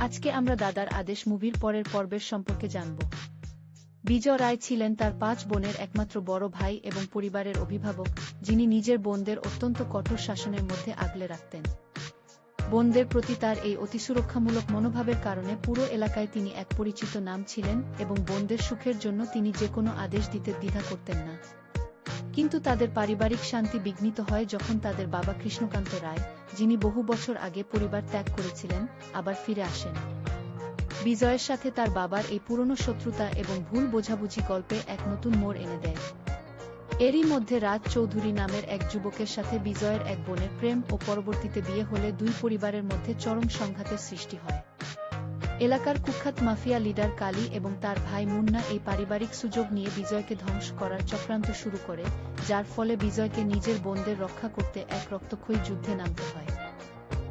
আজকে আমরা দাদার আদেশ মুভির পরের পর্বের সম্পর্কে জানব। বিজয় রায় ছিলেন তার 5 বোনের একমাত্র বড় ভাই এবং পরিবারের অভিভাবক, যিনি নিজের বোনদের অত্যন্ত কঠোর শাসনের মধ্যে আগলে রাখতেন। বোনদের প্রতি তার এই অতিসুরক্ষামূলক মনোভাবের কারণে পুরো এলাকায় তিনি এক পরিচিত নাম ছিলেন এবং বোনদের সুখের জন্য তিনি যে কোনো আদেশ দিতে দ্বিধা করতেন না। কিন্তু তাদের পারিবারিক শান্তি বিঘ্নিত হয় যখন তাদের বাবা কৃষ্ণকান্ত রায়, যিনি বহু বছর আগে পরিবার ত্যাগ করেছিলেন, আবার ফিরে আসেন। বিজয়ের সাথে তার বাবার এই পুরনো শত্রুতা এবং ভুল বোঝাবুঝি গল্পে এক নতুন মোড় এনে দেয়। এরই মধ্যে রাজ চৌধুরী নামের এক যুবকের সাথে বিজয়ের এক বোনের প্রেম ও পরবর্তীতে বিয়ে হলে দুই পরিবারের মধ্যে চরম সংঘাতের সৃষ্টি হয়। এলাকার কুখ্যাত মাফিয়া লিডার কালী এবং তার ভাই মুন্না এই পারিবারিক সুযোগ নিয়ে বিজয়কে ধ্বংস করার চক্রান্ত শুরু করে, যার ফলে বিজয়কে নিজের বোনদের রক্ষা করতে এক রক্তক্ষয়ী যুদ্ধে নামতে হয়।